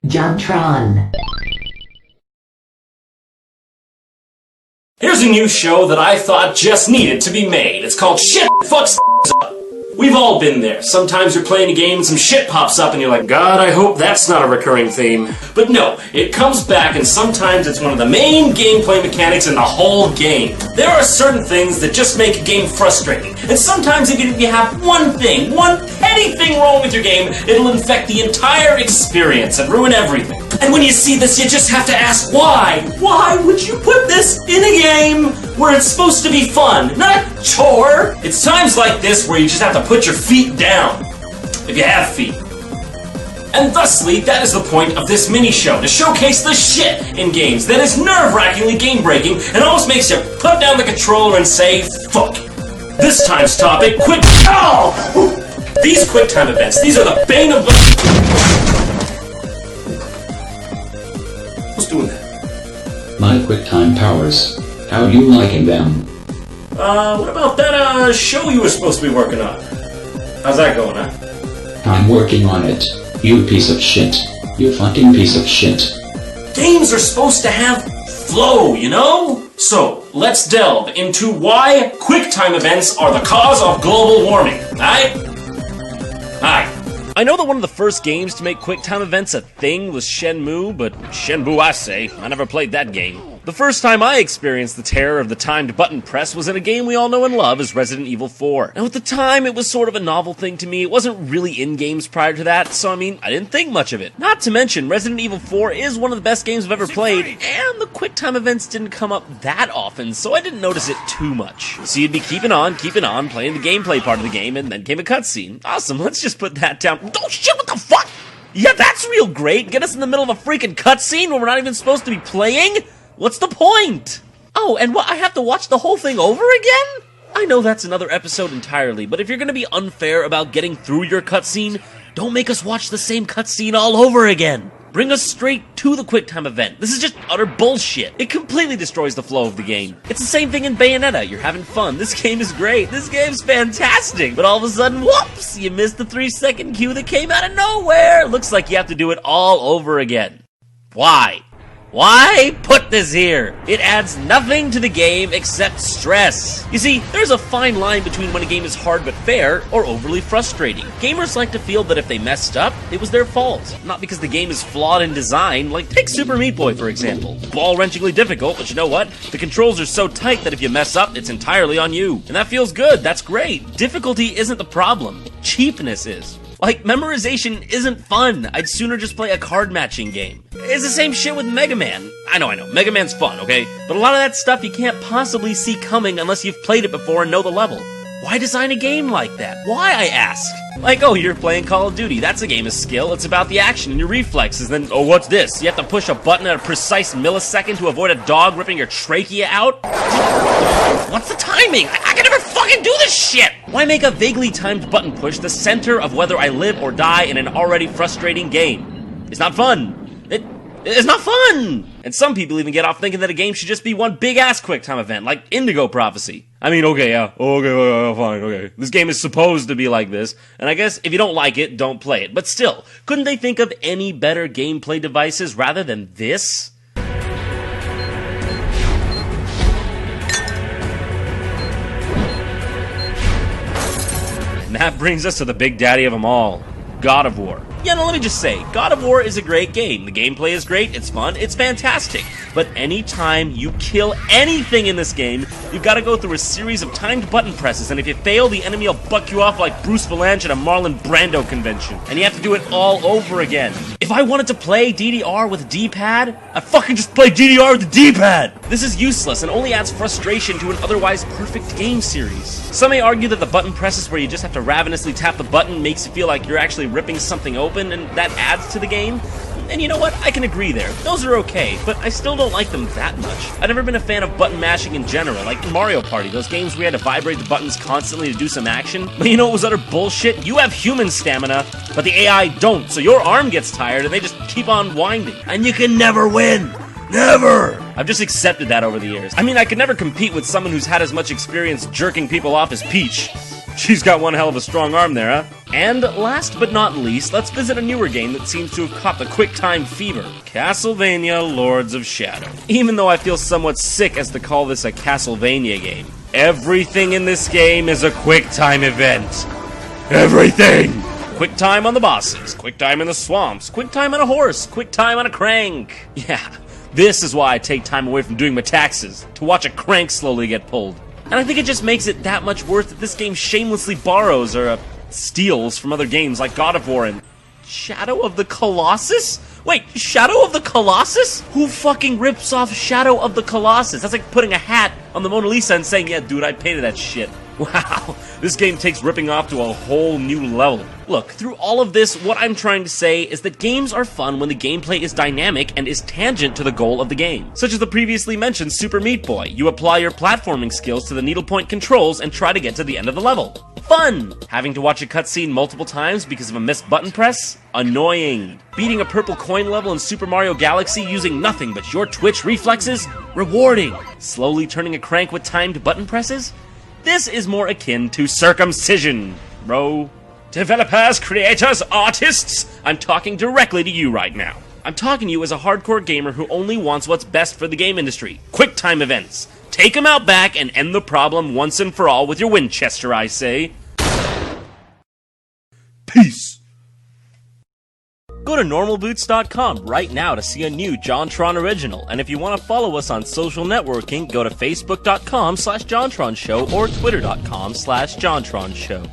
JonTron. Here's a new show that I thought just needed to be made. It's called Shit Fucks Up. We've all been there. Sometimes you're playing a game and some shit pops up and you're like, God, I hope that's not a recurring theme. But no, it comes back and sometimes it's one of the main gameplay mechanics in the whole game. There are certain things that just make a game frustrating. And sometimes even if you have one petty thing wrong with your game, it'll infect the entire experience and ruin everything. And when you see this, you just have to ask why? Why would you put this in a game where it's supposed to be fun, not a chore? It's times like this where you just have to put your feet down, if you have feet. And thusly, that is the point of this mini-show, to showcase the shit in games that is nerve-wrackingly game-breaking and almost makes you put down the controller and say, fuck. This time's topic, These QuickTime events, these are the bane of the... Who's doing that? My QuickTime powers. How you liking them? What about that, show you were supposed to be working on? How's that going, huh? I'm working on it. You piece of shit. You fucking piece of shit. Games are supposed to have flow, you know? So, let's delve into why QuickTime events are the cause of global warming, alright? Alright. I know that one of the first games to make QuickTime events a thing was Shenmue, but Shenmue I say, I never played that game. The first time I experienced the terror of the timed button press was in a game we all know and love as Resident Evil 4. Now at the time, it was sort of a novel thing to me. It wasn't really in games prior to that, so I mean, I didn't think much of it. Not to mention, Resident Evil 4 is one of the best games I've ever played, and the QuickTime events didn't come up that often, so I didn't notice it too much. So you'd be keeping on, playing the gameplay part of the game, and then came a cutscene. Awesome, let's just put that down. Oh shit, what the fuck? Yeah, that's real great. Get us in the middle of a freaking cutscene when we're not even supposed to be playing? What's the point? Oh, and what, I have to watch the whole thing over again? I know that's another episode entirely, but if you're gonna be unfair about getting through your cutscene, don't make us watch the same cutscene all over again. Bring us straight to the QuickTime event. This is just utter bullshit. It completely destroys the flow of the game. It's the same thing in Bayonetta. You're having fun. This game is great. This game's fantastic. But all of a sudden, whoops, you missed the 3-second cue that came out of nowhere. Looks like you have to do it all over again. Why? Why put this here? It adds nothing to the game except stress. You see, there's a fine line between when a game is hard but fair or overly frustrating. Gamers like to feel that if they messed up, it was their fault. Not because the game is flawed in design, like take Super Meat Boy for example. Ball-wrenchingly difficult, but you know what? The controls are so tight that if you mess up, it's entirely on you. And that feels good, that's great. Difficulty isn't the problem. Cheapness is. Like, memorization isn't fun. I'd sooner just play a card-matching game. It's the same shit with Mega Man. I know, Mega Man's fun, okay? But a lot of that stuff you can't possibly see coming unless you've played it before and know the level. Why design a game like that? Why, I ask? Like, oh, you're playing Call of Duty. That's a game of skill. It's about the action and your reflexes. Then, oh, what's this? You have to push a button at a precise millisecond to avoid a dog ripping your trachea out? What's the timing? I can never fucking do this shit! Why make a vaguely timed button push the center of whether I live or die in an already frustrating game? It's not fun. It's not fun! And some people even get off thinking that a game should just be one big-ass QuickTime event, like Indigo Prophecy. I mean, okay, yeah, okay, fine, okay. This game is supposed to be like this, and I guess if you don't like it, don't play it. But still, couldn't they think of any better gameplay devices rather than this? And that brings us to the big daddy of them all, God of War. Yeah, now let me just say, God of War is a great game. The gameplay is great, it's fun, it's fantastic. But anytime you kill anything in this game, you've got to go through a series of timed button presses, and if you fail, the enemy will buck you off like Bruce Valanche at a Marlon Brando convention. And you have to do it all over again. If I wanted to play DDR with a D-pad, I'd fucking just play DDR with the D-pad! This is useless and only adds frustration to an otherwise perfect game series. Some may argue that the button presses where you just have to ravenously tap the button makes you feel like you're actually ripping something open, and that adds to the game. And you know what? I can agree there. Those are okay, but I still don't like them that much. I've never been a fan of button mashing in general, like in Mario Party, those games where you had to vibrate the buttons constantly to do some action. But you know what was utter bullshit? You have human stamina, but the AI don't, so your arm gets tired and they just keep on winding. And you can never win! Never! I've just accepted that over the years. I mean, I could never compete with someone who's had as much experience jerking people off as Peach. She's got one hell of a strong arm there, huh? And last but not least, let's visit a newer game that seems to have caught the QuickTime fever, Castlevania Lords of Shadow. Even though I feel somewhat sick as to call this a Castlevania game, everything in this game is a QuickTime event. Everything! QuickTime on the bosses, QuickTime in the swamps, QuickTime on a horse, QuickTime on a crank. Yeah, this is why I take time away from doing my taxes, to watch a crank slowly get pulled. And I think it just makes it that much worse that this game shamelessly borrows or steals from other games like God of War and Shadow of the Colossus? Wait, Shadow of the Colossus? Who fucking rips off Shadow of the Colossus? That's like putting a hat on the Mona Lisa and saying, yeah, dude, I painted that shit. Wow, this game takes ripping off to a whole new level. Look, through all of this, what I'm trying to say is that games are fun when the gameplay is dynamic and is tangent to the goal of the game. Such as the previously mentioned Super Meat Boy. You apply your platforming skills to the needlepoint controls and try to get to the end of the level. Fun! Having to watch a cutscene multiple times because of a missed button press? Annoying. Beating a purple coin level in Super Mario Galaxy using nothing but your twitch reflexes? Rewarding. Slowly turning a crank with timed button presses? This is more akin to circumcision, bro. Developers, creators, artists, I'm talking directly to you right now. I'm talking to you as a hardcore gamer who only wants what's best for the game industry. QuickTime events. Take them out back and end the problem once and for all with your Winchester, I say. Peace. Go to normalboots.com right now to see a new JonTron original, and if you want to follow us on social networking, go to facebook.com/JonTronShow or twitter.com/JonTronShow.